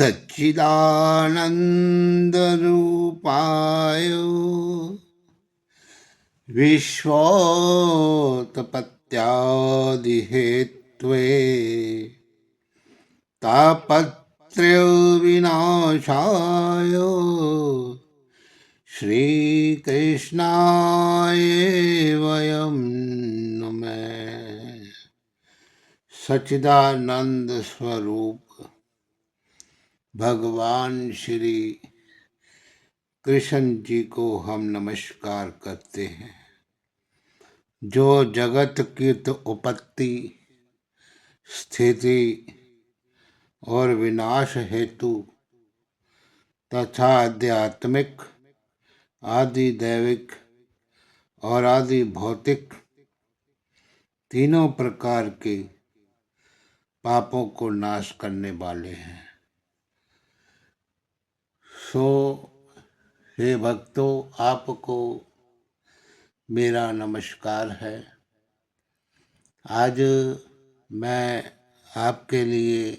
सच्चिदानन्दरूपाय विश्वोत्पत्त्यादिहेतवे तापत्रयविनाशाय श्रीकृष्णाय वयं नमः। सच्चिदानंद स्वरूप भगवान श्री कृष्ण जी को हम नमस्कार करते हैं, जो जगत की तो उत्पत्ति, स्थिति और विनाश हेतु तथा आध्यात्मिक, आदि दैविक और आदि भौतिक तीनों प्रकार के पापों को नाश करने वाले हैं। सो हे भक्तों, आपको मेरा नमस्कार है। आज मैं आपके लिए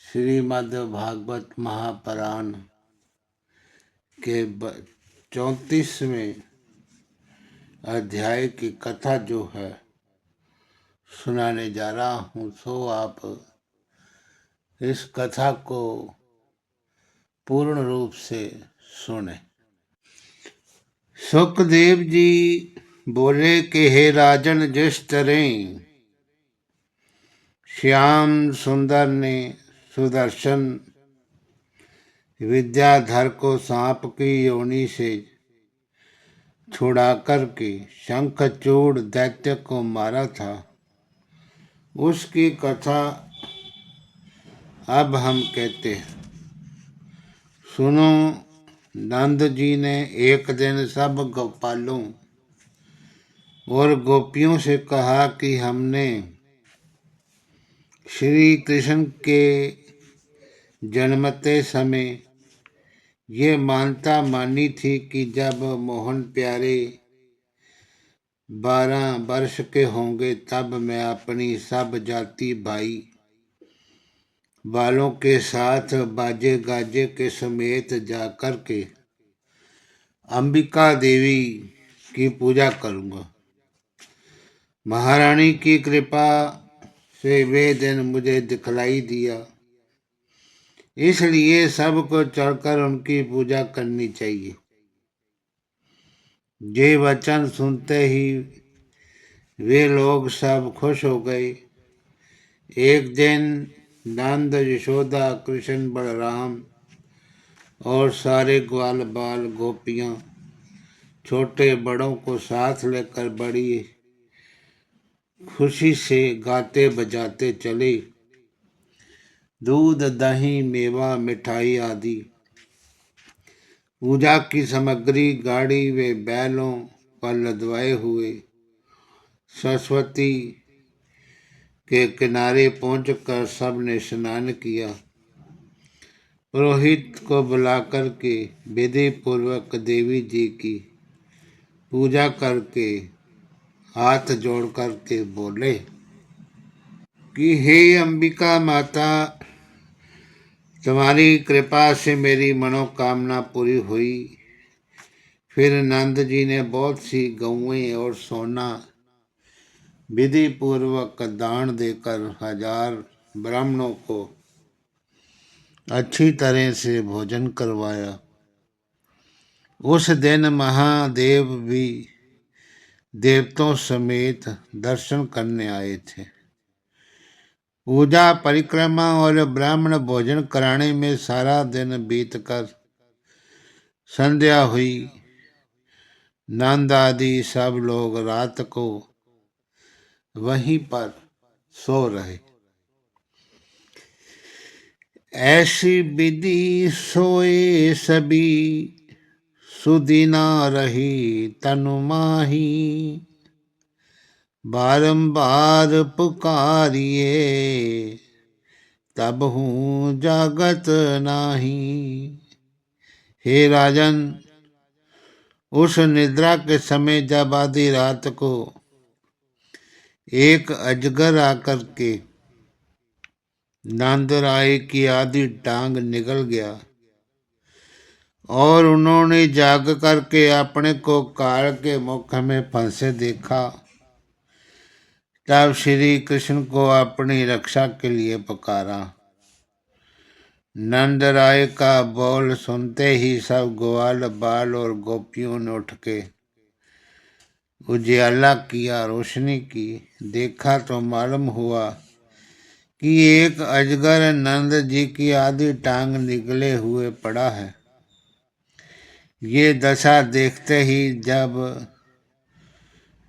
श्रीमद् भागवत महापुराण के 34वें अध्याय की कथा जो है सुनाने जा रहा हूँ। सो आप इस कथा को पूर्ण रूप से सुने। सुखदेव जी बोले कि हे राजन, जिस तरह श्याम सुंदर ने सुदर्शन विद्याधर को सांप की योनि से छुड़ा करके शंखचूड़ दैत्य को मारा था, उसकी कथा अब हम कहते हैं। सुनो, नंद जी ने एक दिन सब गोपालों और गोपियों से कहा कि हमने श्री कृष्ण के जन्मते समय ये मानता मानी थी कि जब मोहन प्यारे 12 वर्ष के होंगे तब मैं अपनी सब जाति भाई वालों के साथ बाजे गाजे के समेत जाकर के अंबिका देवी की पूजा करूंगा। महारानी की कृपा से वे दिन मुझे दिखलाई दिया, इसलिए सबको चढ़कर उनकी पूजा करनी चाहिए। ये वचन सुनते ही वे लोग सब खुश हो गए। एक दिन नंद, यशोदा, कृष्ण, बलराम और सारे ग्वाल बाल गोपियां छोटे बड़ों को साथ लेकर बड़ी खुशी से गाते बजाते चले। दूध, दही, मेवा, मिठाई आदि पूजा की सामग्री गाड़ी व बैलों पर लदवाए हुए सरस्वती के किनारे पहुंचकर सबने स्नान किया। पुरोहित को बुलाकर के विधि पूर्वक देवी जी की पूजा करके हाथ जोड़ करके बोले कि हे अंबिका माता, तुम्हारी कृपा से मेरी मनोकामना पूरी हुई। फिर नंद जी ने बहुत सी गौएं और सोना विधि पूर्वक दान देकर 1000 ब्राह्मणों को अच्छी तरह से भोजन करवाया। उस दिन महादेव भी देवताओं समेत दर्शन करने आए थे। पूजा, परिक्रमा और ब्राह्मण भोजन कराने में सारा दिन बीतकर संध्या हुई। नंद आदि सब लोग रात को वहीं पर सो रहे। ऐसी विधि सोए सभी, सुदिना रही तनु माही। बारंबार पुकारिए, तब हूँ जागत नाही। हे राजन, उस निद्रा के समय जब आधी रात को एक अजगर आकर के नंद राय की आधी टांग निकल गया और उन्होंने जाग करके अपने को काल के मुख में फंसे देखा। तब श्री कृष्ण को अपनी रक्षा के लिए पुकारा। नंद राय का बोल सुनते ही सब ग्वाल बाल और गोपियों ने उठ के उजियाला किया, रोशनी की। देखा तो मालूम हुआ कि एक अजगर नंद जी की आधी टांग निकले हुए पड़ा है। ये दशा देखते ही जब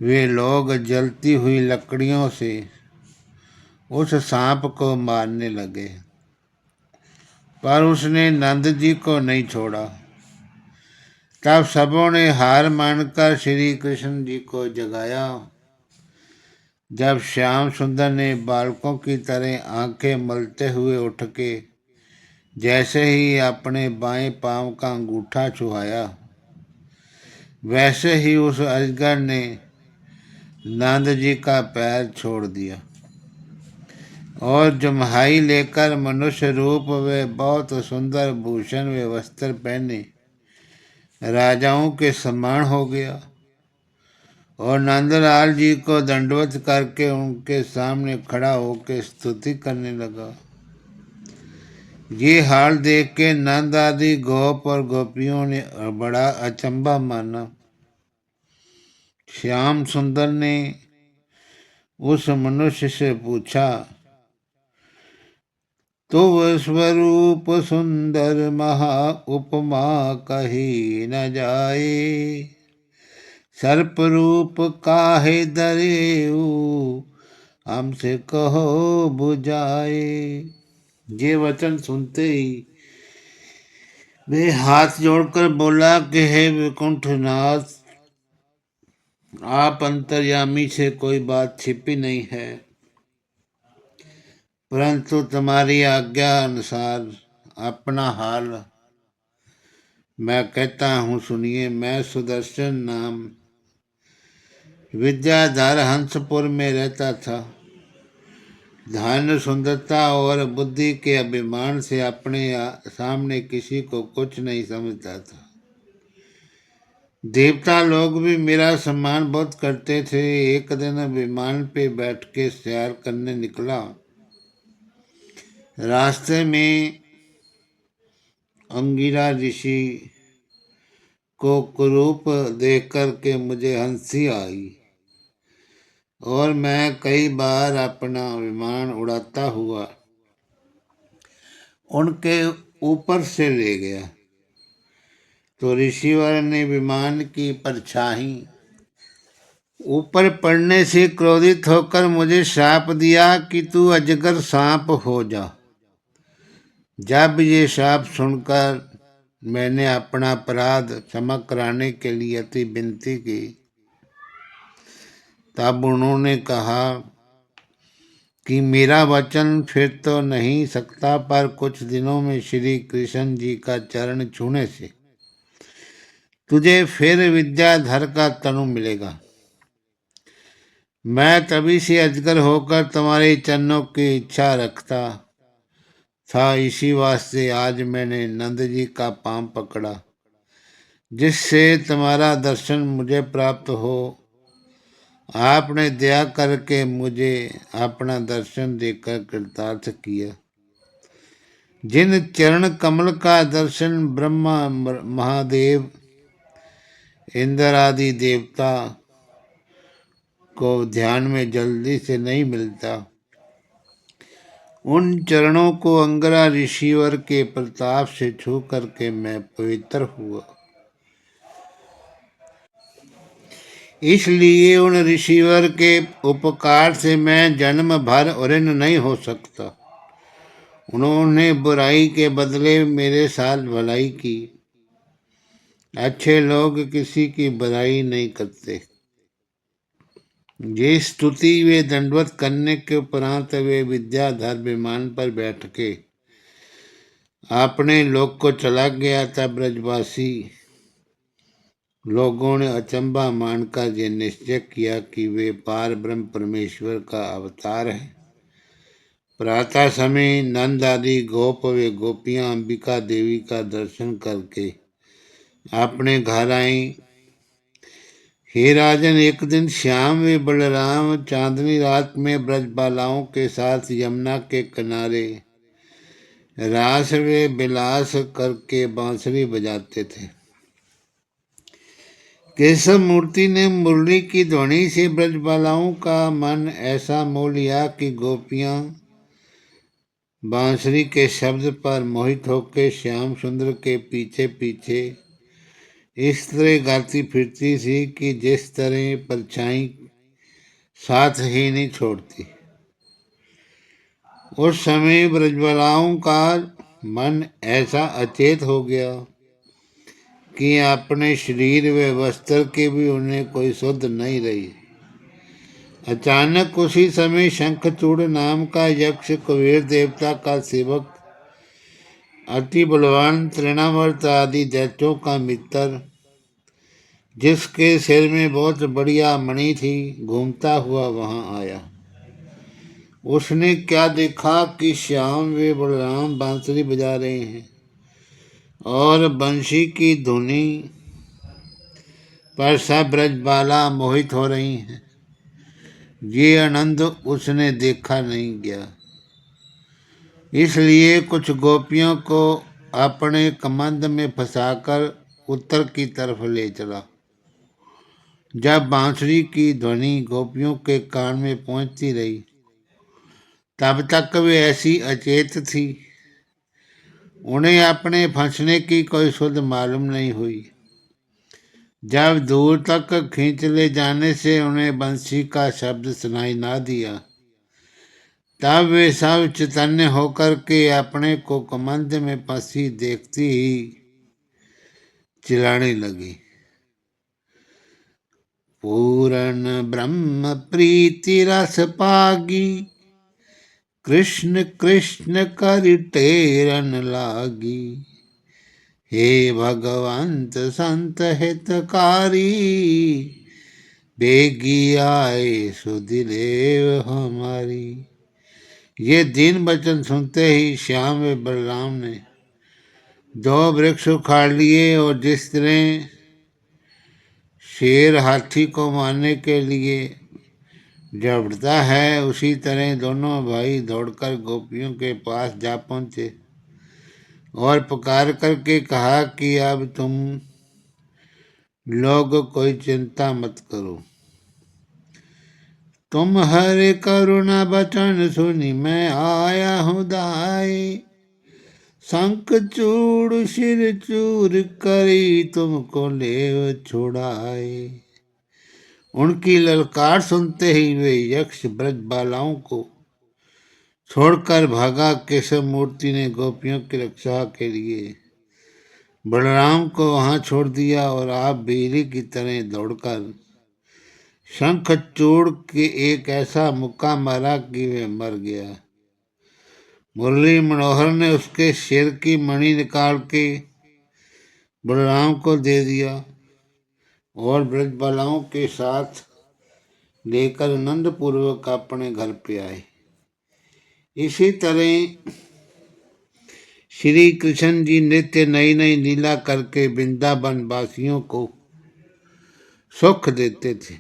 वे लोग जलती हुई लकड़ियों से उस सांप को मारने लगे, पर उसने नंद जी को नहीं छोड़ा। तब सबों ने हार मानकर श्री कृष्ण जी को जगाया। जब श्याम सुंदर ने बालकों की तरह आंखें मलते हुए उठ के जैसे ही अपने बाएं पांव का अंगूठा छुआया, वैसे ही उस अजगर ने नंद जी का पैर छोड़ दिया और जम्हाई लेकर मनुष्य रूप व बहुत सुंदर भूषण व वस्त्र पहने राजाओं के समान हो गया और नंदलाल जी को दंडवत करके उनके सामने खड़ा होकर स्तुति करने लगा। ये हाल देख के नंद आदि गोप और गोपियों ने बड़ा अचंभा माना। श्याम सुंदर ने उस मनुष्य से पूछा, तो वह स्वरूप सुंदर महा उपमा कही न जाए, सर्प रूप काहे दरेऊ हमसे कहो बुझाए। ये वचन सुनते ही वे हाथ जोड़कर बोला कि हे वैकुंठनाथ, आप अंतर्यामी से कोई बात छिपी नहीं है, परंतु तुम्हारी आज्ञा अनुसार अपना हाल मैं कहता हूँ, सुनिए। मैं सुदर्शन नाम विद्याधर हंसपुर में रहता था। धन, सुंदरता और बुद्धि के अभिमान से अपने सामने किसी को कुछ नहीं समझता था। देवता लोग भी मेरा सम्मान बहुत करते थे। एक दिन विमान पे बैठ के सैर करने निकला। रास्ते में अंगिरा ऋषि को कुरूप देख करके मुझे हंसी आई और मैं कई बार अपना विमान उड़ाता हुआ उनके ऊपर से ले गया। तो ऋषिवर ने विमान की परछाई ऊपर पड़ने से क्रोधित होकर मुझे शाप दिया कि तू अजगर सांप हो जा। जब ये शाप सुनकर मैंने अपना अपराध क्षमा कराने के लिए अति विनती की, तब उन्होंने कहा कि मेरा वचन फिर तो नहीं सकता, पर कुछ दिनों में श्री कृष्ण जी का चरण छूने से तुझे फिर विद्याधर का तनु मिलेगा। मैं तभी से अजगर होकर तुम्हारे चरणों की इच्छा रखता था। इसी वास्ते आज मैंने नंद जी का पांव पकड़ा, जिससे तुम्हारा दर्शन मुझे प्राप्त हो। आपने दया करके मुझे अपना दर्शन देकर कृतार्थ किया। जिन चरण कमल का दर्शन ब्रह्मा, महादेव, इंद्र आदि देवता को ध्यान में जल्दी से नहीं मिलता, उन चरणों को अंगरा ऋषिवर के प्रताप से छू करके मैं पवित्र हुआ। इसलिए उन ऋषिवर के उपकार से मैं जन्म भर ऋण नहीं हो सकता। उन्होंने बुराई के बदले मेरे साथ भलाई की। अच्छे लोग किसी की बुराई नहीं करते। ये स्तुति वे दंडवत करने के उपरांत वे विद्याधर विमान पर बैठ के अपने लोक को चला गया। तब ब्रजवासी लोगों ने अचंभा मानकर ये निश्चय किया कि वे पार ब्रह्म परमेश्वर का अवतार है प्रातः समय नंद आदि गोप व गोपियां अंबिका देवी का दर्शन करके अपने घर आई। हे राजन, एक दिन श्याम व बलराम चांदनी रात में ब्रजबालाओं के साथ यमुना के किनारे रास व विलास करके बांसुरी बजाते थे। केशव मूर्ति ने मुरली की ध्वनि से ब्रजबालाओं का मन ऐसा मोह लिया कि गोपियां बांसुरी के शब्द पर मोहित होकर श्याम सुंदर के पीछे पीछे इस तरह गाती फिरती थी कि जिस तरह परछाई साथ ही नहीं छोड़ती। उस समय ब्रजबालाओं का मन ऐसा अचेत हो गया कि अपने शरीर व वस्त्र की भी उन्हें कोई सुध नहीं रही। अचानक उसी समय शंखचूड़ नाम का यक्ष कुबेर देवता का सेवक, अति बलवान तृणावर्त आदि दैत्यों का मित्र, जिसके सिर में बहुत बढ़िया मणि थी, घूमता हुआ वहां आया। उसने क्या देखा कि श्याम व बलराम बांसुरी बजा रहे हैं और बंशी की धुनी पर सब ब्रजबाला मोहित हो रही हैं। ये आनंद उसने देखा नहीं गया, इसलिए कुछ गोपियों को अपने कमंद में फंसाकर उत्तर की तरफ ले चला। जब बांसुरी की ध्वनि गोपियों के कान में पहुंचती रही, तब तक वे ऐसी अचेत थी, उन्हें अपने फंसने की कोई सुध मालूम नहीं हुई। जब दूर तक खींच ले जाने से उन्हें बंसी का शब्द सुनाई ना दिया, तब वे सब चैतन्य होकर के अपने को कमंद में फंसी देखती ही चिल्लाने लगी। पूर्ण ब्रह्म प्रीति रस पागी, कृष्ण कृष्ण कर टेरन लागी। हे भगवंत संत हितकारी, बेगी आए सुधिदेव हमारी। ये दीन वचन सुनते ही श्याम व बलराम ने दो वृक्ष उखाड़ लिए और जिस तरह शेर हाथी को मारने के लिए दौड़ता है, उसी तरह दोनों भाई दौड़कर गोपियों के पास जा पहुंचे और पुकार करके कहा कि अब तुम लोग कोई चिंता मत करो, तुम हरे करुणा बचन सुनी मैं आया हूँ दाई। शंख चूड़ सिर चूर करी तुमको ले छुड़ाए। उनकी ललकार सुनते ही वे यक्ष ब्रजबालाओं को छोड़कर भागा। केशव मूर्ति ने गोपियों की रक्षा के लिए बलराम को वहां छोड़ दिया और आप बिजली की तरह दौड़कर शंखचूड़ के एक ऐसा मुक्का मारा कि वे मर गया। मुरली मनोहर ने उसके सिर की मणि निकाल के बलराम को दे दिया और ब्रजबालाओं के साथ लेकर आनंदपूर्वक अपने घर पे आए। इसी तरह श्री कृष्ण जी नित्य नई नई लीला करके वृंदावन वासियों को सुख देते थे।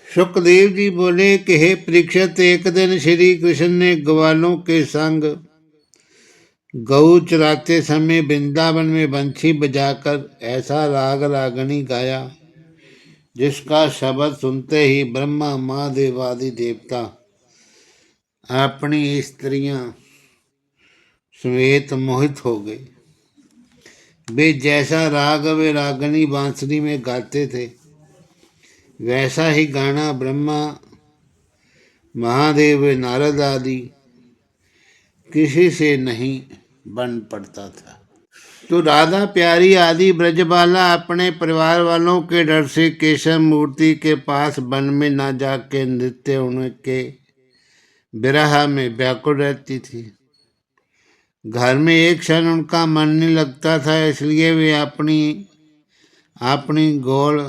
सुखदेव जी बोले कि हे परीक्षित, एक दिन श्री कृष्ण ने ग्वालों के संग गऊ चराते समय वृंदावन में बंशी बजाकर ऐसा राग रागनी गाया जिसका शब्द सुनते ही ब्रह्मा महादेव आदि देवता अपनी स्त्रियां समेत मोहित हो गए। वे जैसा राग व रागनी बांसुरी में गाते थे, वैसा ही गाना ब्रह्मा महादेव नारद आदि किसी से नहीं बन पड़ता था। तो राधा प्यारी आदि ब्रजबाला अपने परिवार वालों के डर से केशव मूर्ति के पास वन में न जाके नृत्य उनके विरह में व्याकुल रहती थी। घर में एक क्षण उनका मन नहीं लगता था, इसलिए वे अपनी अपनी गोल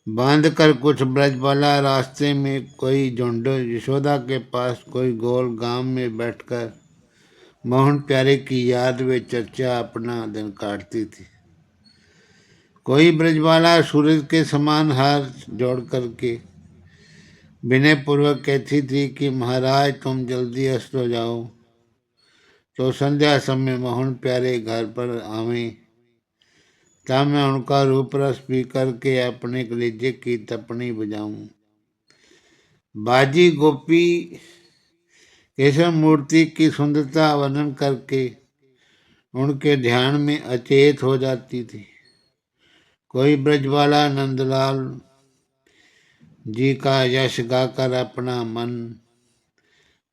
बांध कर कुछ ब्रजबाला रास्ते में कोई झुंड यशोदा के पास, कोई गोल गांव में बैठकर मोहन प्यारे की याद में चर्चा अपना दिन काटती थी। कोई ब्रजबाला सूरज के समान हाथ जोड़ करके विनय पूर्वक कहती थी कि महाराज तुम जल्दी अस्त हो जाओ तो संध्या समय मोहन प्यारे घर पर आवे, तब मैं उनका रूप रस पी करके अपने कलेजे की तपनी बजाऊं। बाजी गोपी केशव मूर्ति की सुंदरता वर्णन करके उनके ध्यान में अचेत हो जाती थी। कोई ब्रजबाला नंदलाल जी का यश गाकर अपना मन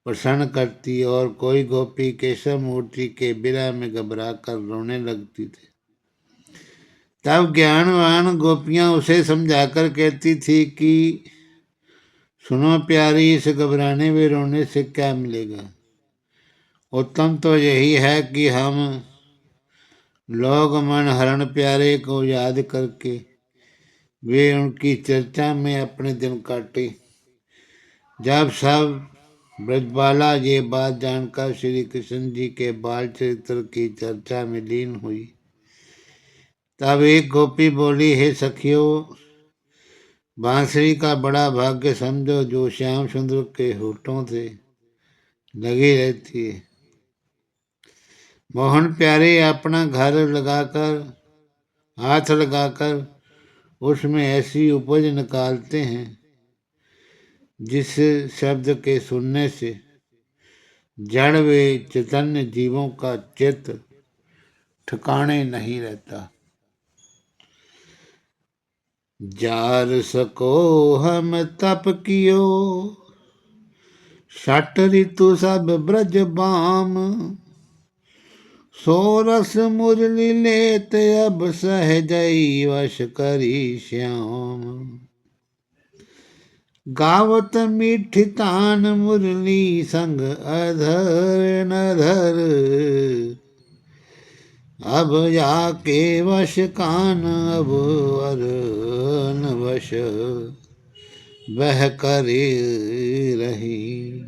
प्रसन्न करती और कोई गोपी केशव मूर्ति के विरह में घबरा कर रोने लगती थी। तब ज्ञानवान गोपियां उसे समझाकर कहती थी कि सुनो प्यारी, इस घबराने व रोने से क्या मिलेगा। उत्तम तो यही है कि हम लोग मन हरण प्यारे को याद करके वे उनकी चर्चा में अपने दिन काटे। जब सब ब्रजबाला ये बात जानकर श्री कृष्ण जी के बाल चरित्र की चर्चा में लीन हुई, तब एक गोपी बोली, हे सखियों, बांसुरी का बड़ा भाग्य समझो जो श्याम सुंदर के होठों से लगी रहती है। मोहन प्यारे अपना घर लगाकर हाथ लगाकर उसमें ऐसी उपज निकालते हैं जिस शब्द के सुनने से जड़ व चैतन्य जीवों का चित्त ठिकाने नहीं रहता। जार सको हम तप कियो, षट ऋतु सब ब्रज बाम, सोरस मुरली लेत अब सहजई वश करी श्याम। गावत मीठी तान मुरली संग अधर नधर, अब जाके वश कान अब अरन वश वह करे रही।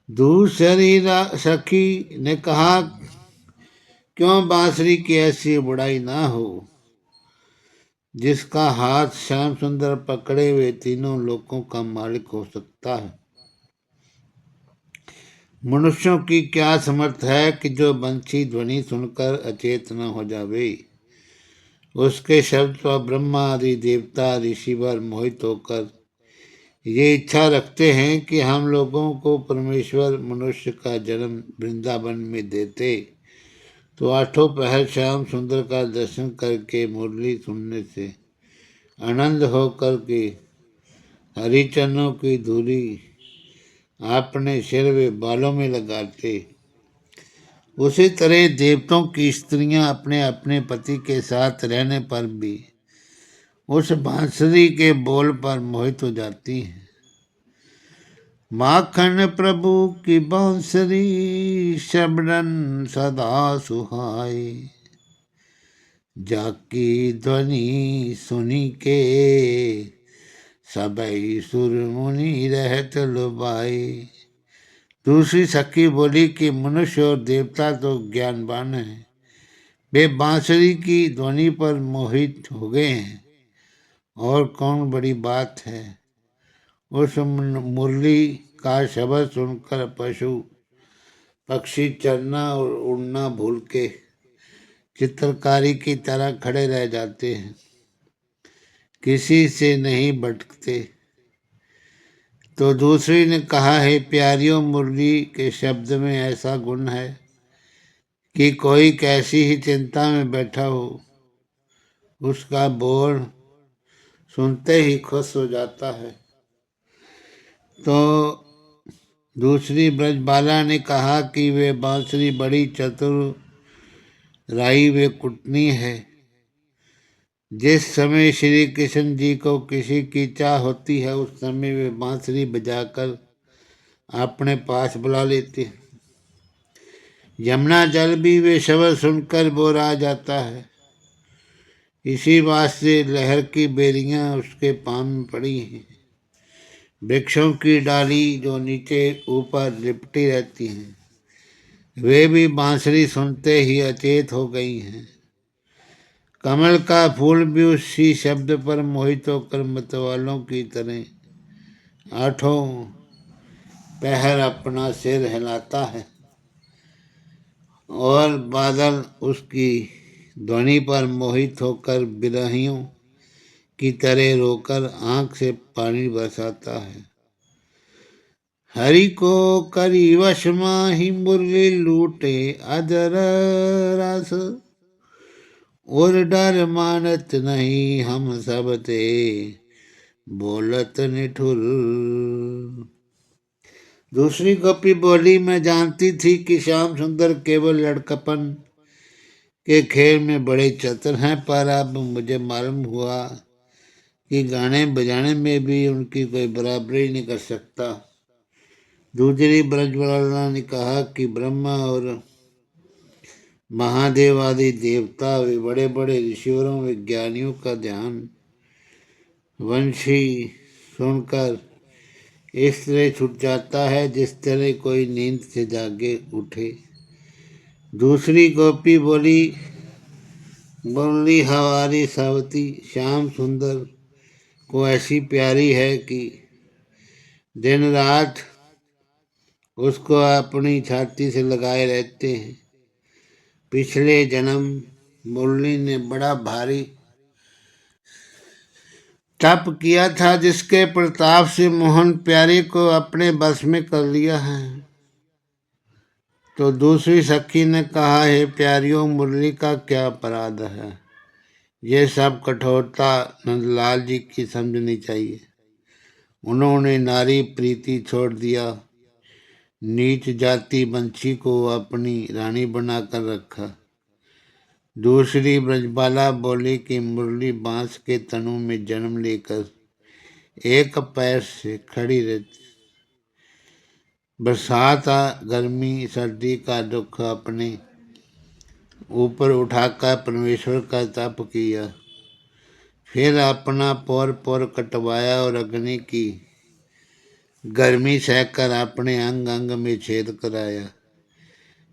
दूसरी सखी ने कहा, क्यों बांसुरी की ऐसी बुराई ना हो। जिसका हाथ श्याम सुंदर पकड़े हुए तीनों लोकों का मालिक हो सकता है। मनुष्यों की क्या समर्थ है कि जो बंसी ध्वनि सुनकर अचेत न हो जावे। उसके शब्द पर ब्रह्मा आदि देवता ऋषिवर मोहित होकर ये इच्छा रखते हैं कि हम लोगों को परमेश्वर मनुष्य का जन्म वृंदावन में देते तो आठों पहर श्याम सुंदर का दर्शन करके मुरली सुनने से आनंद हो करके हरिचरणों की धूली अपने सिर व बालों में लगाते। उसी तरह देवताओं की स्त्रियां अपने अपने पति के साथ रहने पर भी उस बांसुरी के बोल पर मोहित हो जाती हैं। माखन प्रभु की बांसुरी शबनन सदा सुहाई, जाकी ध्वनि सुनी के सबई सुर मुनि रहत लुभाई। दूसरी सखी बोली कि मनुष्य और देवता तो ज्ञानवान हैं, वे बांसुरी की ध्वनि पर मोहित हो गए हैं, और कौन बड़ी बात है। उस मुरली का शब्द सुनकर पशु पक्षी चरना और उड़ना भूल के चित्रकारी की तरह खड़े रह जाते हैं, किसी से नहीं भटकते। तो दूसरी ने कहा, है प्यारियों, मुरली के शब्द में ऐसा गुण है कि कोई कैसी ही चिंता में बैठा हो, उसका बोल सुनते ही खुश हो जाता है। तो दूसरी ब्रजबाला ने कहा कि वे बांसुरी बड़ी चतुर राई व कुटनी है। जिस समय श्री कृष्ण जी को किसी की चाह होती है उस समय वे बांसुरी बजाकर अपने पास बुला लेते हैं। यमुना जल भी वे शब्द सुनकर बोर आ जाता है। इसी वास्ते लहर की बेरियां उसके पाँव में पड़ी हैं। वृक्षों की डाली जो नीचे ऊपर लिपटी रहती हैं, वे भी बांसुरी सुनते ही अचेत हो गई हैं। कमल का फूल भी उसी शब्द पर मोहित होकर मतवालों की तरह आठों पहर अपना सिर हिलाता है, और बादल उसकी ध्वनि पर मोहित होकर बिरहियों की तरह रोकर आंख से पानी बरसाता है। हरि को करी वश माही मुरली लूटे अदर रस, और डर मानत नहीं हम सब ते बोलत निठुर। दूसरी गोपी बोली, मैं जानती थी कि श्याम सुंदर केवल लड़कपन के खेल में बड़े चतुर हैं, पर अब मुझे मालूम हुआ कि गाने बजाने में भी उनकी कोई बराबरी नहीं कर सकता। दूसरी ब्रजबाला ने कहा कि ब्रह्मा और महादेव आदि देवता वे बड़े बड़े ऋषियों विज्ञानियों का ध्यान वंशी सुनकर इस तरह छूट जाता है जिस तरह कोई नींद से जागे उठे। दूसरी गोपी बोली, हमारी सावती श्याम सुंदर को ऐसी प्यारी है कि दिन रात उसको अपनी छाती से लगाए रहते हैं। पिछले जन्म मुरली ने बड़ा भारी तप किया था, जिसके प्रताप से मोहन प्यारे को अपने बस में कर लिया है। तो दूसरी सखी ने कहा, है प्यारियों, मुरली का क्या अपराध है? ये सब कठोरता नंदलाल जी की समझनी चाहिए। उन्होंने नारी प्रीति छोड़ दिया, नीच जाति बंशी को अपनी रानी बनाकर रखा। दूसरी ब्रजबाला बोली कि मुरली बांस के तनों में जन्म लेकर एक पैर से खड़ी रहती, बरसात गर्मी सर्दी का दुख अपने ऊपर उठाकर परमेश्वर का तप किया, फिर अपना पौर पौर कटवाया और अग्नि की गर्मी सहकर अपने अंग अंग में छेद कराया।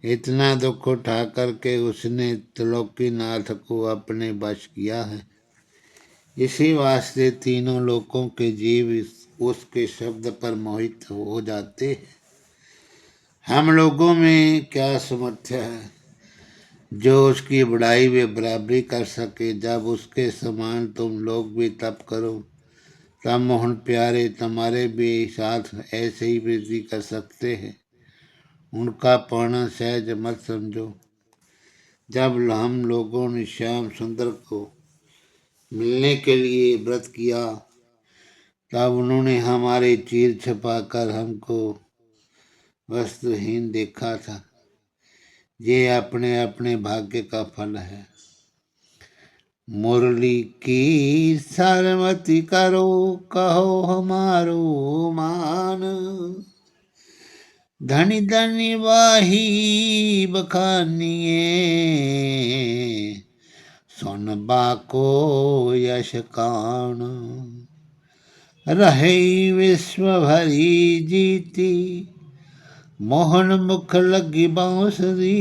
इतना दुख उठा करके उसने त्रिलोकीनाथ को अपने वश किया है। इसी वास्ते तीनों लोकों के जीव उसके शब्द पर मोहित हो जाते हैं। हम लोगों में क्या सामर्थ्य है जो उसकी बड़ाई व बराबरी कर सके। जब उसके समान तुम लोग भी तप करो, तब मोहन प्यारे तुम्हारे भी साथ ऐसे ही वृद्धि कर सकते हैं। उनका पाना सहज मत समझो। जब हम लोगों ने श्याम सुंदर को मिलने के लिए व्रत किया, तब उन्होंने हमारे चीर छपाकर हमको वस्त्रहीन देखा था। ये अपने अपने भाग्य का फल है। मुरली की सरमति करो, कहो हमारो मान, धनी धनी वाही बखानिए, सुनबा को यश कान, रहे विश्व भरी जीती, मोहन मुख लगी बांसुरी,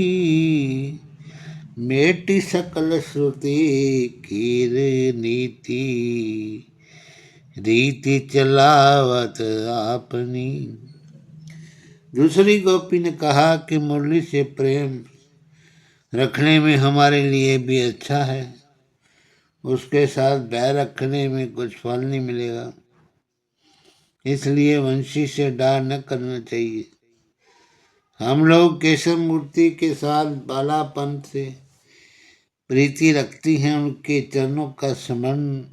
मेटी सकल श्रुति कीर नीति, रीति चलावत आपनी। दूसरी गोपी ने कहा कि मुरली से प्रेम रखने में हमारे लिए भी अच्छा है, उसके साथ बैर रखने में कुछ फल नहीं मिलेगा, इसलिए वंशी से डार न करना चाहिए। हम लोग केशव मूर्ति के साथ बालापन से प्रीति रखती हैं। उनके चरणों का स्मरण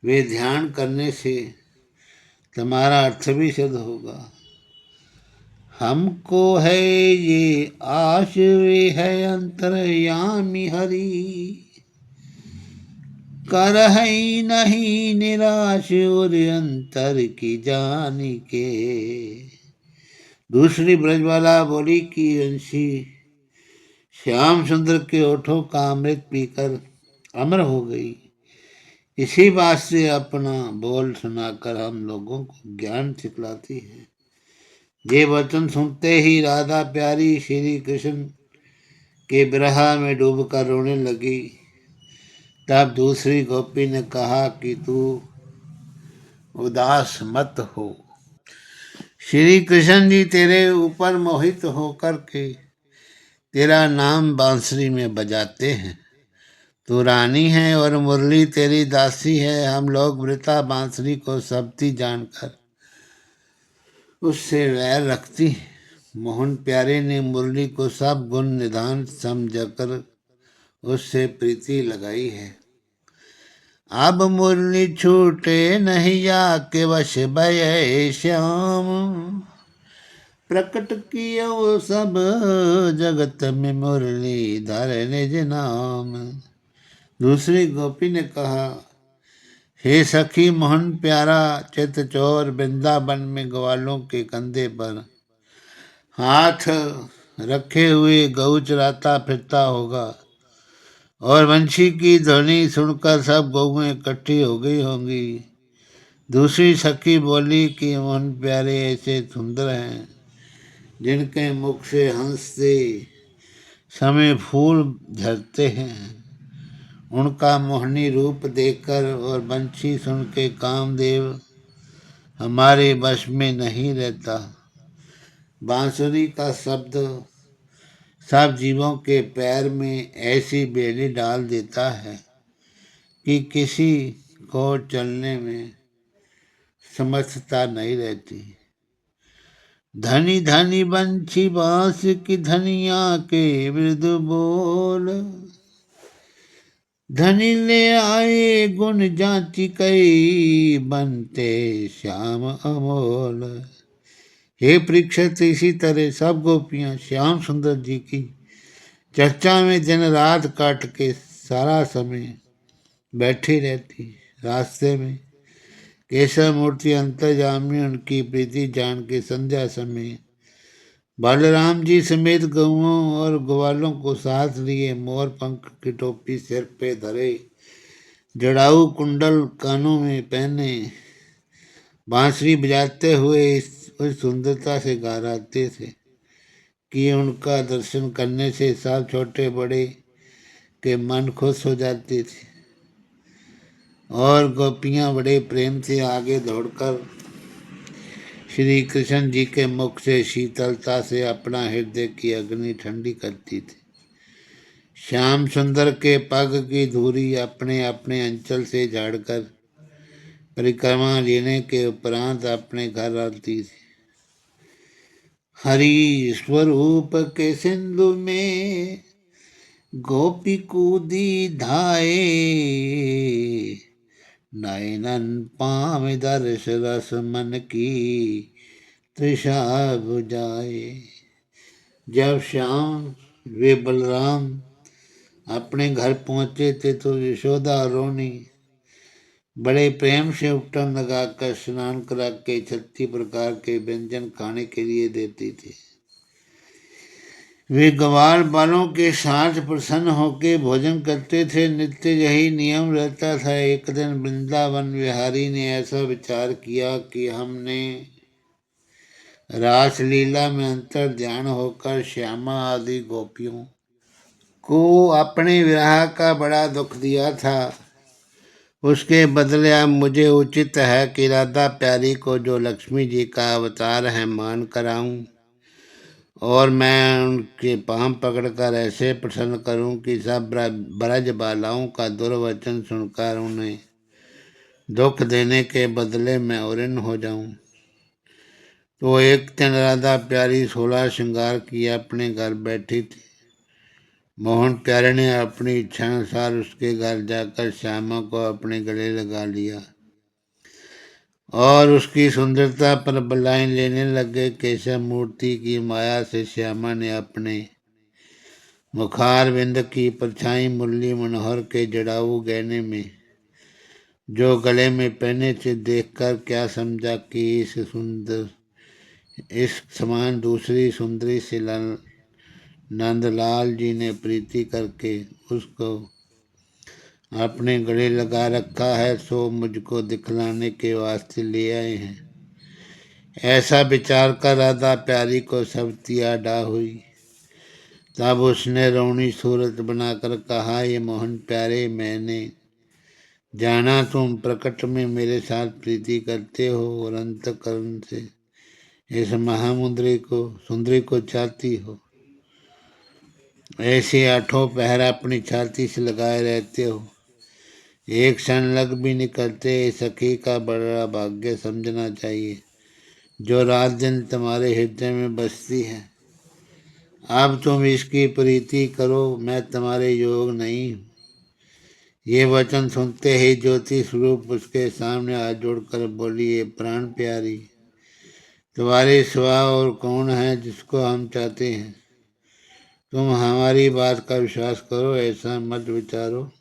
वे ध्यान करने से तुम्हारा अर्थ भी सिद्ध होगा। हमको है ये आश, वे है अंतर्यामी हरि, कर है नहीं निराश, और अंतर की जानी के। दूसरी ब्रजबाला बोली कि वंशी श्याम सुंदर के ओठों का अमृत पीकर अमर हो गई। इसी बात से अपना बोल सुनाकर हम लोगों को ज्ञान सिखलाती है। ये वचन सुनते ही राधा प्यारी श्री कृष्ण के विरह में डूबकर रोने लगी। तब दूसरी गोपी ने कहा कि तू उदास मत हो, श्री कृष्ण जी तेरे ऊपर मोहित होकर के तेरा नाम बांसुरी में बजाते हैं। तू रानी है और मुरली तेरी दासी है। हम लोग वृथा बांसुरी को सबती जानकर उससे वैर रखती। मोहन प्यारे ने मुरली को सब गुण निधान समझकर उससे प्रीति लगाई है। अब मुरली छूटे नहीं या के वश भय श्याम, प्रकट कियो सब जगत में मुरली धर निज नाम। दूसरी गोपी ने कहा, हे सखी मोहन प्यारा चित चोर वृंदावन में ग्वालों के कंधे पर हाथ रखे हुए गऊ चराता फिरता होगा और वंशी की ध्वनि सुनकर सब गौएं इकट्ठी हो गई होंगी। दूसरी सखी बोली कि मोहन प्यारे ऐसे सुंदर हैं जिनके मुख से हंसते समय फूल झरते हैं। उनका मोहनी रूप देखकर और बंशी सुन के कामदेव हमारे वश में नहीं रहता। बांसुरी का शब्द सब जीवों के पैर में ऐसी बेड़ी डाल देता है कि किसी को चलने में समर्थता नहीं रहती। धनी धनी बंशी बांस की धनिया के मृदु बोल, धनी ले आए गुण जांची कई बनते श्याम अमोल। हे परीक्षित, इसी तरह सब गोपियां श्याम सुंदर जी की चर्चा में दिन रात काट के सारा समय बैठी रहती। रास्ते में केशव मूर्ति अंतर्यामी उनकी प्रीति जान के संध्या समय बालराम जी समेत गौओं और ग्वालों को साथ लिए मोर पंख की टोपी सिर पे धरे, जड़ाऊ कुंडल कानों में पहने, बांसुरी बजाते हुए उस सुंदरता से गाते थे कि उनका दर्शन करने से सब छोटे बड़े के मन खुश हो जाते थे। और गोपियां बड़े प्रेम से आगे दौड़कर श्री कृष्ण जी के मुख से शीतलता से अपना हृदय की अग्नि ठंडी करती थी। श्याम सुंदर के पग की धूरी अपने अपने अंचल से झाड़कर परिक्रमा लेने के उपरांत अपने घर आती थी। हरि स्वरूप के सिंधु में गोपी कूदी धाए, नयनन पाम दर्श रस मन की तृषा बुझाए। जब श्याम वे बलराम अपने घर पहुंचे थे तो यशोदा और रोनी बड़े प्रेम से उपटन लगाकर स्नान करा के 36 प्रकार के व्यंजन खाने के लिए देती थी। वे ग्वाल बालों के साथ प्रसन्न होकर भोजन करते थे। नित्य यही नियम रहता था। एक दिन वृंदावन विहारी ने ऐसा विचार किया कि हमने रासलीला में अंतर ध्यान होकर श्यामा आदि गोपियों को अपने विरह का बड़ा दुख दिया था। उसके बदले अब मुझे उचित है कि राधा प्यारी को जो लक्ष्मी जी का अवतार है मान कराऊं और मैं उनके पांव पकड़कर ऐसे प्रसन्न करूं कि सब ब्रज बालाओं का दुर्वचन सुनकर उन्हें दुख देने के बदले में उऋण हो जाऊं। तो एक दिन राधा प्यारी 16 श्रृंगार किए अपने घर बैठी थी। मोहन प्यारे ने अपनी इच्छा अनुसार उसके घर जाकर श्यामा को अपने गले लगा लिया और उसकी सुंदरता पर बधाई लेने लगे। केशव मूर्ति की माया से श्यामा ने अपने मुखार बिंद की परछाई मुरली मनोहर के जड़ाऊ गहने में जो गले में पहने थे देखकर क्या समझा कि इस समान दूसरी सुंदरी से नंदलाल जी ने प्रीति करके उसको आपने गले लगा रखा है, सो मुझको दिखलाने के वास्ते ले आए हैं। ऐसा विचार कर राधा प्यारी को सवती अदा हुई। तब उसने रोनी सूरत बनाकर कहा, ये मोहन प्यारे, मैंने जाना तुम प्रकट में मेरे साथ प्रीति करते हो और अंतकरण से इस महामुंदरी को सुंदरी को चाहती हो। ऐसे आठों पहर अपनी छाती से लगाए रहते हो, एक क्षण लग भी निकलते। सखी का बड़ा भाग्य समझना चाहिए जो रात दिन तुम्हारे हृदय में बसती है। अब तुम इसकी प्रीति करो, मैं तुम्हारे योग नहीं हूँ। ये वचन सुनते ही ज्योति स्वरूप उसके सामने हाथ जोड़कर बोली, ये प्राण प्यारी, तुम्हारे सिवा और कौन है जिसको हम चाहते हैं। तुम हमारी बात का विश्वास करो, ऐसा मत विचारो।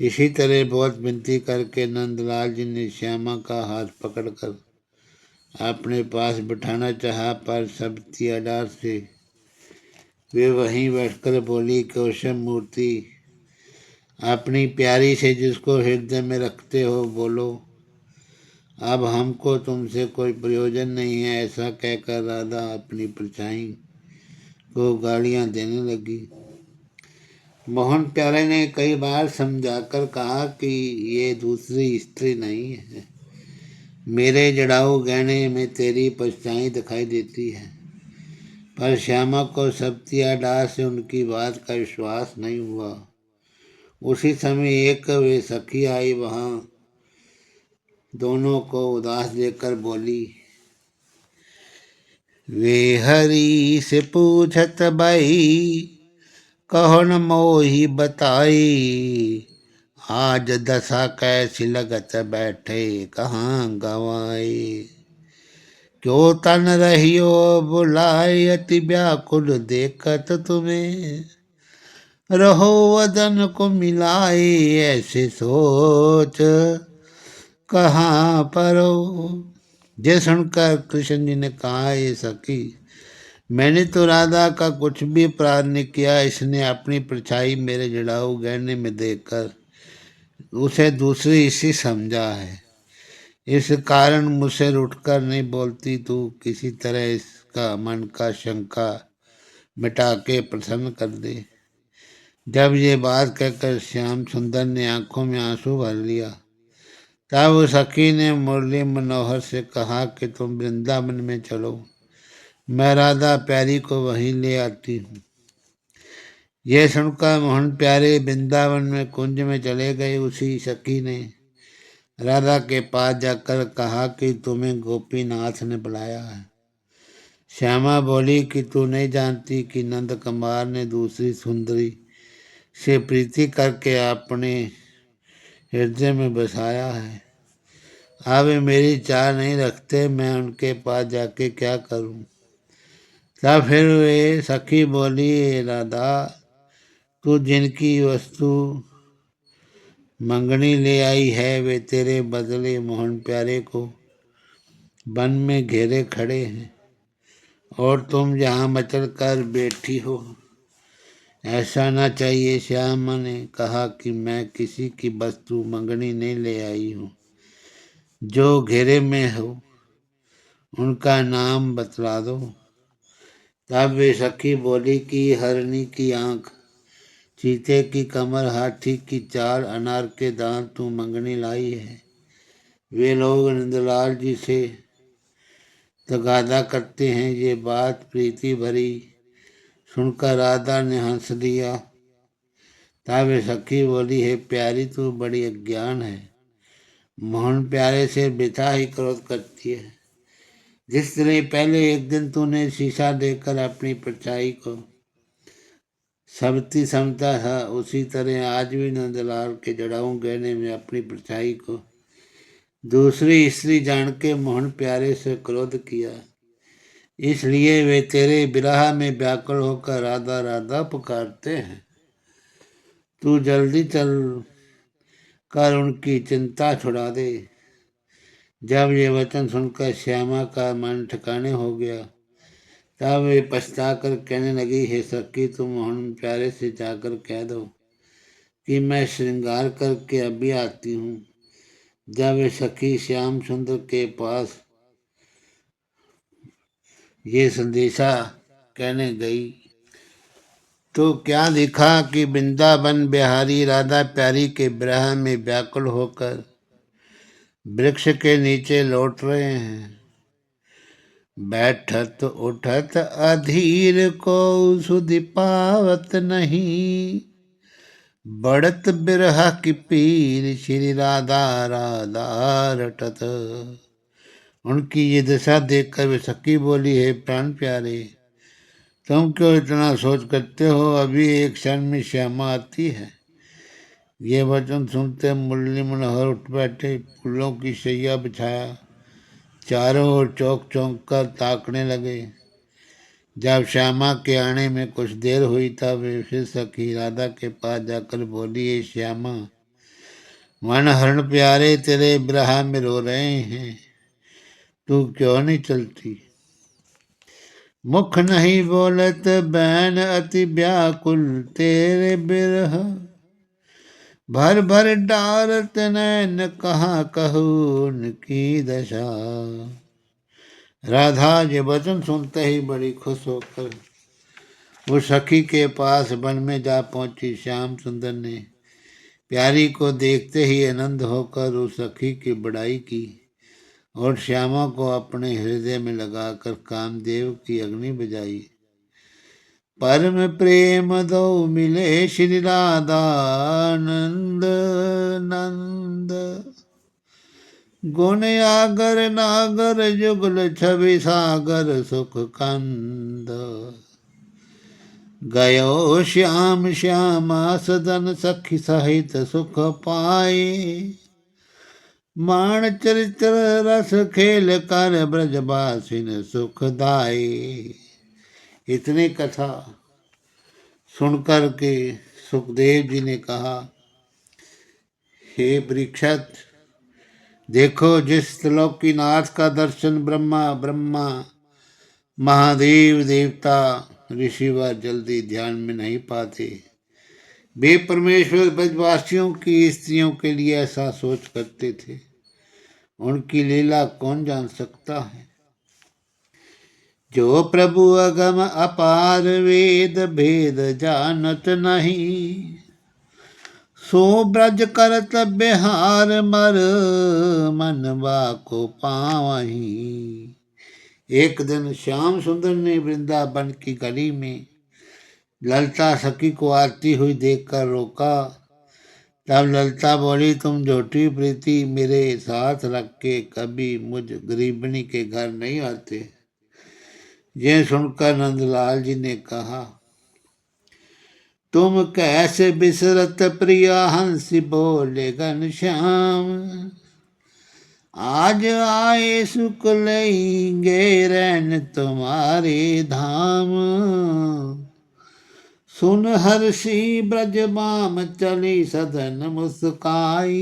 इसी तरह बहुत विनती करके नंदलाल जी ने श्यामा का हाथ पकड़कर अपने पास बिठाना चाहा, पर सबती अडार से वे वहीं बैठकर बोली, कौशम मूर्ति, अपनी प्यारी से जिसको हृदय में रखते हो बोलो, अब हमको तुमसे कोई प्रयोजन नहीं है। ऐसा कहकर राधा अपनी परछाई को गालियां देने लगी। मोहन प्यारे ने कई बार समझाकर कहा कि ये दूसरी स्त्री नहीं है, मेरे जड़ाऊ गहने में तेरी परछाई दिखाई देती है। पर श्यामा को सब्तिया डाह से उनकी बात का विश्वास नहीं हुआ। उसी समय एक वे सखी आई, वहां दोनों को उदास देखकर बोली, वे हरी से पूछत भाई, कहो न मोही बताई, आज दशा कैसी लगत बैठे कहाँ गवाए। क्यों तन रहियो बुलाए, अति व्याकुल देखत तुम्हें, रहो वदन को मिलाए, ऐसे सोच कहाँ परो। ये सुनकर कृष्ण जी ने कहा, ये सखी, मैंने तो राधा का कुछ भी अपराध नहीं किया। इसने अपनी परछाई मेरे जड़ाऊ गहने में देखकर उसे दूसरी इसी समझा है, इस कारण मुझसे रुठकर नहीं बोलती। तू किसी तरह इसका मन का शंका मिटा के प्रसन्न कर दे। जब ये बात कहकर श्याम सुंदर ने आंखों में आंसू भर लिया, तब सखी ने मुरली मनोहर से कहा कि तुम वृंदावन में चलो, मैं राधा प्यारी को वहीं ले आती हूँ। यह सुनकर मोहन प्यारे वृंदावन में कुंज में चले गए। उसी सखी ने राधा के पास जाकर कहा कि तुम्हें गोपीनाथ ने बुलाया है। श्यामा बोली कि तू नहीं जानती कि नंद कुमार ने दूसरी सुंदरी से प्रीति करके अपने हृदय में बसाया है। अब वे मेरी चाह नहीं रखते, मैं उनके पास जाके क्या करूं। तब फिर वे सखी बोली, राधा, तू जिनकी वस्तु मंगनी ले आई है, वे तेरे बदले मोहन प्यारे को वन में घेरे खड़े हैं और तुम यहाँ मचल कर बैठी हो। ऐसा ना चाहिए। श्याम ने कहा कि मैं किसी की वस्तु मंगनी नहीं ले आई हूँ। जो घेरे में हो उनका नाम बतला दो। तब वे सखी बोली कि हरनी की आंख, चीते की कमर, हाथी की चाल, अनार के दांत तू मंगनी लाई है। वे लोग नंदलाल जी से तगादा करते हैं। ये बात प्रीति भरी सुनकर राधा ने हंस दिया। तब वे सखी बोली, है प्यारी, तू बड़ी अज्ञान है, मोहन प्यारे से बेथा ही क्रोध करती है। जिस तरह पहले एक दिन तूने शीशा देखकर अपनी परछाई को सबती समझता था, उसी तरह आज भी नंदलाल के जड़ाऊ गहने में अपनी परछाई को दूसरी स्त्री जान के मोहन प्यारे से क्रोध किया। इसलिए वे तेरे विरह में व्याकुल होकर राधा राधा पुकारते हैं। तू जल्दी चल कर उनकी चिंता छुड़ा दे। जब ये वचन सुनकर श्यामा का मन ठिकाने हो गया, तब वे पछता कर कहने लगी, हे सखी, तुम मोहन प्यारे से जाकर कह दो कि मैं श्रृंगार करके अभी आती हूँ। जब वे सखी श्याम सुंदर के पास ये संदेशा कहने गई तो क्या दिखा कि वृंदावन बिहारी राधा प्यारी के विरह में व्याकुल होकर वृक्ष के नीचे लौट रहे हैं। बैठत उठत अधीर को सुधि पावत नहीं, बढ़त बिरह की पीर श्री राधा राधा रटत। उनकी ये दशा देखकर वे सखी बोली, है प्राण प्यारे, तुम क्यों इतना सोच करते हो? अभी एक क्षण में श्यामा आती है। ये वचन सुनते मुरली मनोहर उठ बैठे, फूलों की शैया बिछाया, चारों ओर चौंक चौंक कर ताकने लगे। जब श्यामा के आने में कुछ देर हुई तब वे फिर सखी राधा के पास जाकर बोली, हे श्यामा, मन हरण प्यारे तेरे विरह में रो रहे हैं, तू क्यों नहीं चलती? मुख नहीं बोलत बैन अति व्याकुल तेरे बिरह, भर भर डारत नैन कहाँ कहूँ उनकी दशा। राधा ये वचन सुनते ही बड़ी खुश होकर वो सखी के पास वन में जा पहुंची। श्याम सुंदर ने प्यारी को देखते ही आनंद होकर उस सखी की बड़ाई की और श्यामा को अपने हृदय में लगाकर कामदेव की अग्नि बजाई। परम प्रेम दो मिले श्री राधा नंद नंद, गुण आगर नागर जुगल छवि सागर सुख कंद। गयो श्याम श्यामा सदन सखी सहित सुख पाए, मान चरित्र रस खेल कर ब्रजवासिन सुख दाए। इतनी कथा सुनकर के सुखदेव जी ने कहा, हे परीक्षित, देखो जिस त्रिलोकीनाथ का दर्शन ब्रह्मा महादेव देवता ऋषि व जल्दी ध्यान में नहीं पाते, वे परमेश्वर ब्रजवासियों की स्त्रियों के लिए ऐसा सोच करते थे। उनकी लीला कौन जान सकता है? जो प्रभु अगम अपार वेद भेद जानत नहीं, सो ब्रज करत बिहार मर मनवा को पावहीं। एक दिन श्याम सुंदर ने वृंदावन की गली में ललता सखी को आती हुई देखकर रोका। तब ललता बोली, तुम झूठी प्रीति मेरे साथ रख के कभी मुझ गरीबनी के घर नहीं आते। यह सुनकर नंदलाल जी ने कहा, तुम कैसे बिसरत प्रिया हंसी बोले घनश्याम, आज आए सुख लेंगे रैन तुम्हारे धाम। सुन हर्षी ब्रजबाम चली सदन मुस्काई,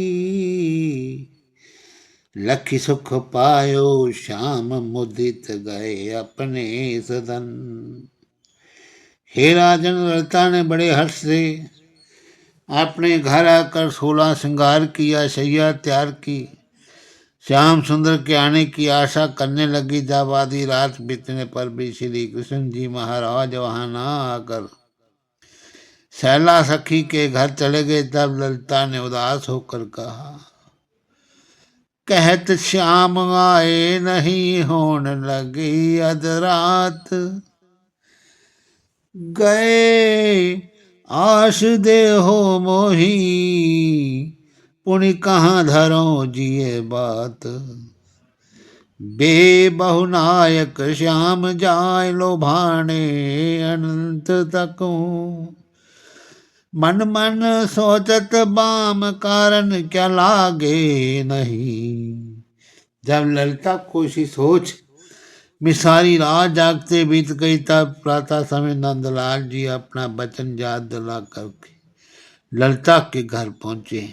लखी सुख पायो श्याम मुदित गए अपने सदन। हे राजन, ललिता ने बड़े हर्ष से अपने घर आकर 16 श्रृंगार किया, शैया तैयार की, श्याम सुंदर के आने की आशा करने लगी। जब आधी रात बीतने पर भी श्री कृष्ण जी महाराज वहां ना आकर शैला सखी के घर चले गए, तब ललिता ने उदास होकर कहा, कहत श्याम आए नहीं होन लगी अधरात, गए आश दे हो मोही पुनि कहाँ धरो जिए बात। बे बहुनायक श्याम जाय लो भाने अनंत तकों, मन मन सोचत बाम कारण क्या लागे नहीं। जब ललिता को इसी सोच में सारी रात जागते बीत गई, तब प्रातः समय नंदलाल जी अपना वचन याद दिला करके ललिता के घर पहुंचे।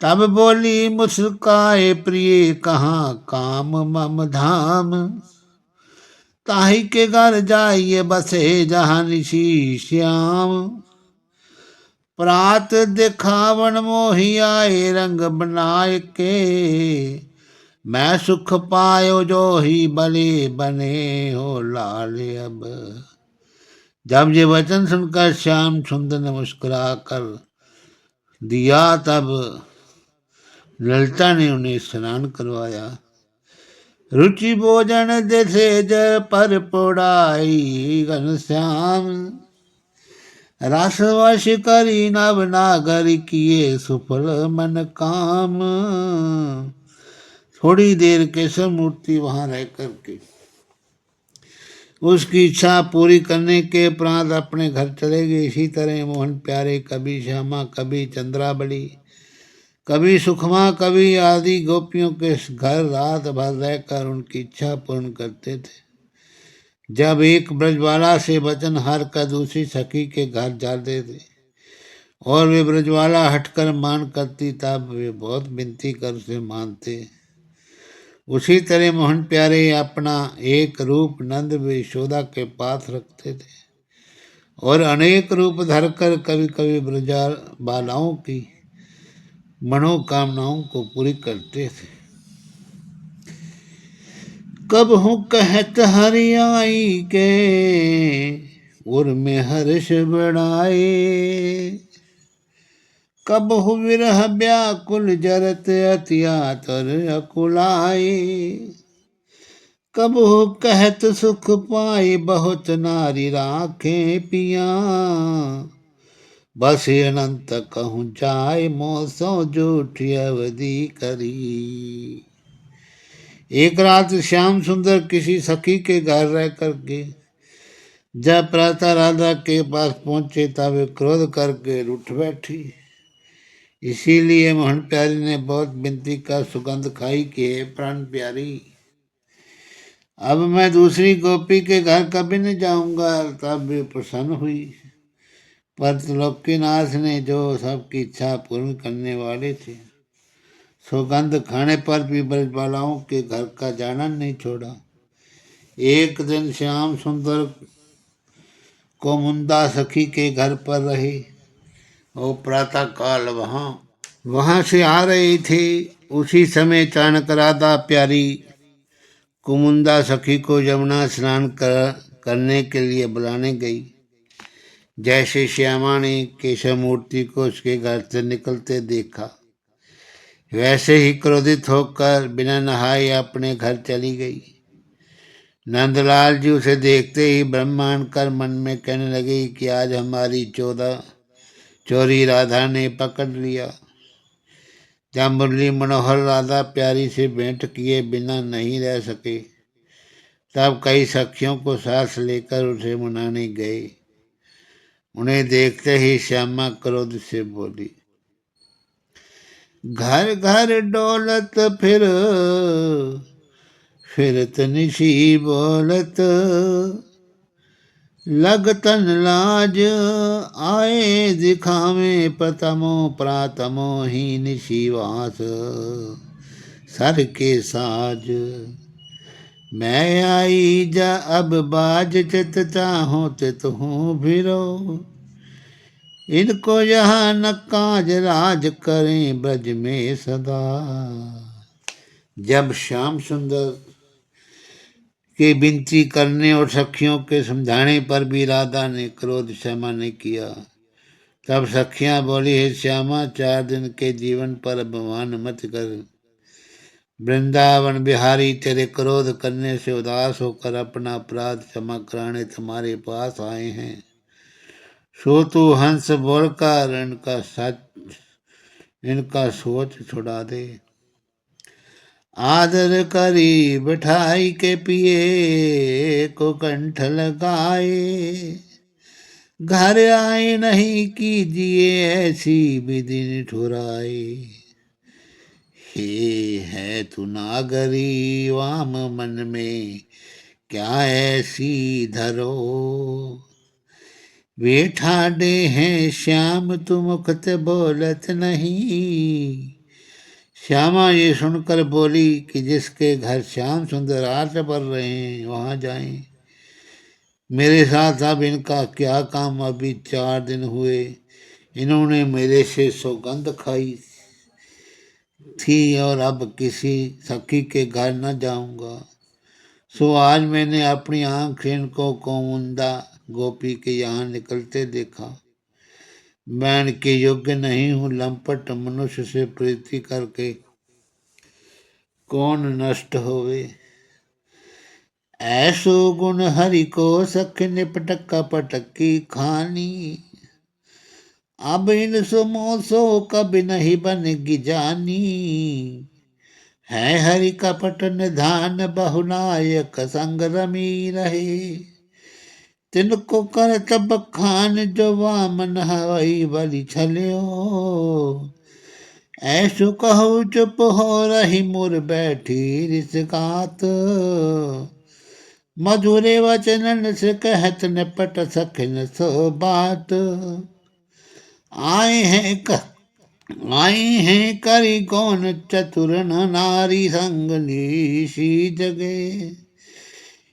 तब बोली मुस्काए प्रिय, कहाँ काम मम धाम, ताही के घर जाइए बसे जहाँ निशी श्याम। प्रात दिखावन मोहि आए रंग बनाए के, मैं सुख पायो जो ही बले बने हो लाल अब। जब ये वचन सुनकर श्याम सुंदर ने मुस्कुरा कर दिया, तब ललिता ने उन्हें स्नान करवाया। रुचि भोजन देसे जय पर पोड़ाई, घनश्याम रासवश करी नव नागर किए सुफल मन काम। थोड़ी देर केशव मूर्ति वहां रह करके उसकी इच्छा पूरी करने के उपरांत अपने घर चले गए। इसी तरह मोहन प्यारे कभी श्यामा, कभी चंद्रावली, कभी सुखमा, कभी आदि गोपियों के घर रात भर रहकर उनकी इच्छा पूर्ण करते थे। जब एक ब्रजवाला से वचन हार कर दूसरी सखी के घर जाते थे और वे ब्रजवाला हटकर मान करती, तब वे बहुत विनती कर उसे मानते। उसी तरह मोहन प्यारे अपना एक रूप नंद व यशोदा के पास रखते थे और अनेक रूप धरकर कभी कभी ब्रजा बालाओं की मनोकामनाओं को पूरी करते थे। कब हूँ कहत हरियाई के, उर में हर्ष बढ़ाए, कब हु विरह व्याकुल जरत अतियातर अकुलाए, कब हु कहत सुख पाए बहुत नारी राखे पिया, बस अनंत कहूँ जाय मोसो जूठी अवधि करी। एक रात श्याम सुंदर किसी सखी के घर रह करके जब प्रातः राधा के पास पहुंचे, तब वे क्रोध करके रूठ बैठी। इसीलिए मोहन प्यारी ने बहुत विनती का सुगंध खाई कि हे प्राण प्यारी, अब मैं दूसरी गोपी के घर कभी नहीं जाऊंगा। तब वे प्रसन्न हुई। पर त्रिलोकीनाथ ने जो सबकी इच्छा पूर्ण करने वाले थे, सुगंध खाने पर भी ब्रजबालाओं के घर का जाना नहीं छोड़ा। एक दिन श्याम सुंदर कोमुंदा सखी के घर पर रहे और प्रातः काल वहां से आ रहे थे। उसी समय चाणक राधा प्यारी कुमुंदा सखी को यमुना स्नान करने के लिए बुलाने गई। जैसे श्यामा ने केशव मूर्ति को उसके घर से निकलते देखा, वैसे ही क्रोधित होकर बिना नहाए अपने घर चली गई। नंदलाल जी उसे देखते ही ब्रह्मांड कर मन में कहने लगे कि आज हमारी चोरी राधा ने पकड़ लिया। जब मुरली मनोहर राधा प्यारी से भेंट किए बिना नहीं रह सके, तब कई सखियों को साथ लेकर उसे मनाने गए। उन्हें देखते ही श्यामा क्रोध से बोली, घर घर डोलत फिरत निशी बोलत, लगतन लाज आए दिखावे प्रतमो प्रातमो ही निशिवास, सर के साज मैं आई जा अब बाज, चित चाहो चित हूँ भिरो, इनको यहाँ न काज राज करें ब्रज में सदा। जब श्याम सुंदर के विनती करने और सखियों के समझाने पर भी राधा ने क्रोध क्षमा नहीं किया, तब सखियां बोली, हे श्यामा, 4 दिन के जीवन पर अपमान मत कर। वृंदावन बिहारी तेरे क्रोध करने से उदास होकर अपना अपराध क्षमा कराने तुम्हारे पास आए हैं। सो तू हंस बोलकर इनका सोच छुड़ा दे। आदर करी बिठाई के पिए को कंठ लगाए, घर आए नहीं कीजिए ऐसी विधि निठुराए। हे है तू नागरी वाम मन में क्या ऐसी धरो, वे ठाडे हैं श्याम तू मुखत बोलत नहीं। श्यामा ये सुनकर बोली कि जिसके घर श्याम सुंदर आठ पर रहे हैं वहां जाएं। मेरे साथ अब इनका क्या काम, अभी 4 दिन हुए, इन्होंने मेरे से सौगंध खाई थी और अब किसी सखी के घर न जाऊंगा। सो आज मैंने अपनी आंख से इनको गोमुंदा गोपी के यहाँ निकलते देखा। मैं इनके योग्य नहीं हूँ, लंपट मनुष्य से प्रीति करके कौन नष्ट होवे। ऐसो गुण हरि को सख निपटक पटक की खानी। अब इन सुमोसो कभी नहीं बनेगी जानी। है हरि कपट निधान बहुनायक संग रमी रहे। तिनको कर तब खान जो वामन हवई बलि छल्यो। ऐसु कहु चुप हो रही मुर बैठी रिसगात। मधुरे वचनन से कहत निपट सखिन सो बात। आए हैं आए हैं करी कौन चतुर न नारी संग नीशी जगे।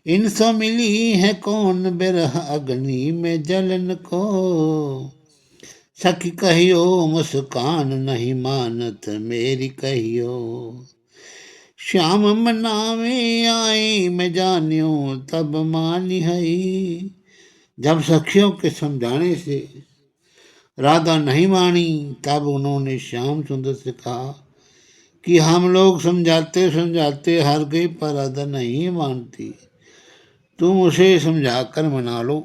इनसे मिली है कौन बिरह अग्नि में जलन को। सखी कहियो मुस्कान नहीं मानत मेरी कहियो। श्याम मनावे आए मैं जानियो तब मानी हई। जब सखियों के समझाने से राधा नहीं मानी तब उन्होंने श्याम सुंदर से कहा कि हम लोग समझाते समझाते हार गए पर राधा नहीं मानती, तुम उसे समझाकर मना लो।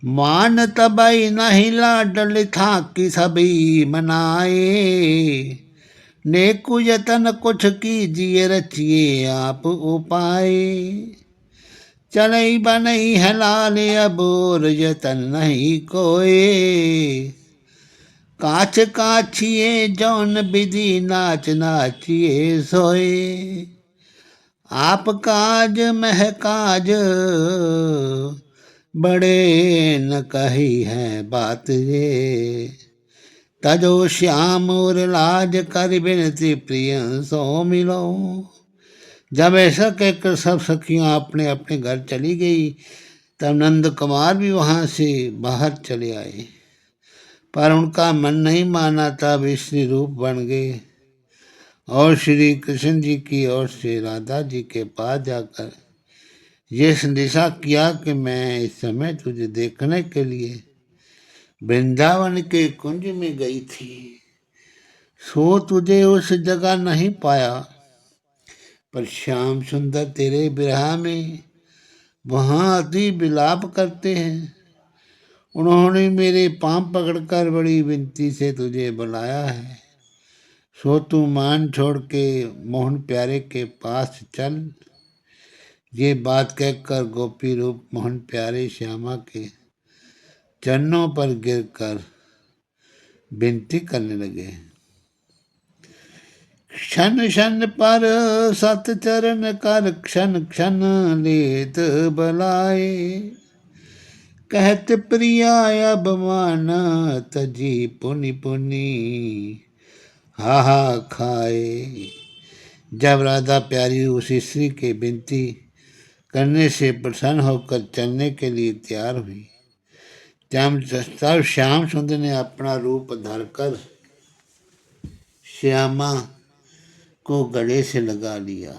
मान तबई नहीं लाडल था कि सभी मनाए। नेकु यतन कुछ कीजिए रचिए आप उपाय। चलई बनई है लाल अबोर यतन नहीं कोई। काछ काछिए जौन विधि नाच नाचिए सोए। आप काज मह काज बड़े न कही है बात ये। तजो श्याम और लाज कर बिनती प्रिय सो मिलो। जब ऐसा कहकर सब सखियां अपने अपने घर चली गई तब नंद कुमार भी वहां से बाहर चले आए, पर उनका मन नहीं माना। तब स्त्री रूप बन गए और श्री कृष्ण जी की ओर से राधा जी के पास जाकर ये संदेशा किया कि मैं इस समय तुझे देखने के लिए वृंदावन के कुंज में गई थी, सो तुझे उस जगह नहीं पाया, पर श्याम सुंदर तेरे विरह में वहाँ अति विलाप करते हैं। उन्होंने मेरे पांव पकड़कर बड़ी विनती से तुझे बुलाया है, सो तू मान छोड़ के मोहन प्यारे के पास चल। ये बात कहकर गोपी रूप मोहन प्यारे श्यामा के चरणों पर गिरकर विनती करने लगे। क्षण क्षण पर सत चरण कर क्षण क्षण लेत बलाए। कहत प्रिया अब मान तजी पुनि पुनि हाहा खाए। जब राधा प्यारी उस स्त्री के विनती करने से प्रसन्न होकर चलने के लिए तैयार हुई, तब श्याम सुंदर ने अपना रूप धरकर श्यामा को गले से लगा लिया।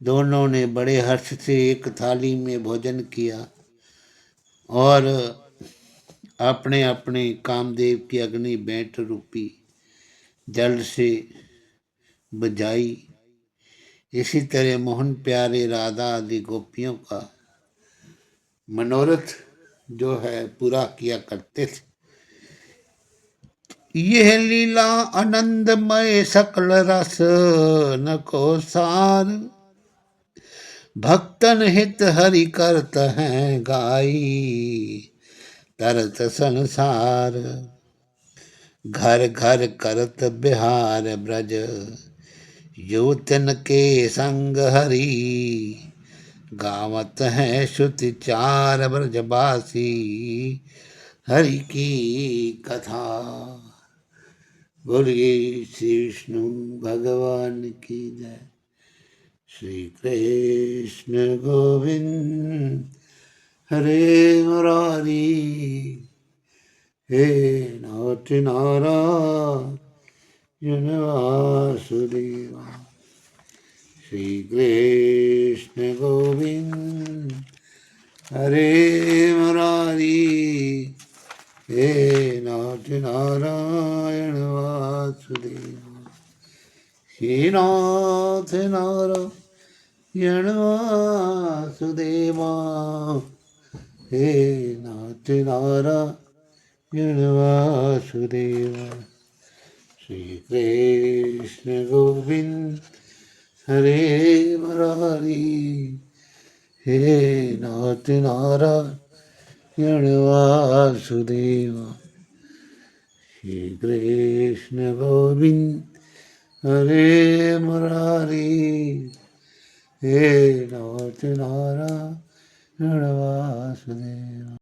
दोनों ने बड़े हर्ष से एक थाली में भोजन किया और अपने अपने कामदेव की अग्नि बेंट रूपी जल से बुझाई। इसी तरह मोहन प्यारे राधा आदि गोपियों का मनोरथ जो है पूरा किया करते थे। यह लीला आनंदमय सकल रस न को सार। भक्तन हित हरि करत हैं गाई तरत संसार। घर घर करत बिहार ब्रज युवतन के संग हरि। गावत हैं श्रुति चार ब्रजवासी हरि की कथा। बोलिए श्री विष्णु भगवान की जय। श्री कृष्ण गोविंद हरे मुरारी। हे नाथ नारायण वासुदेव। श्री कृष्ण गोविंद हरे मुरारी, हे नाथ नारायण वासुदेव। श्री नाथ नारायण वासुदेवा, हे नाथ नारायण वासुदेवा। श्री कृष्ण गोविंद हरे मुरारी, हे नाथ नारायण वासुदेवा। श्री कृष्ण गोविंद हरे मुरारी, हे नाथ नारायण वासुदेवा।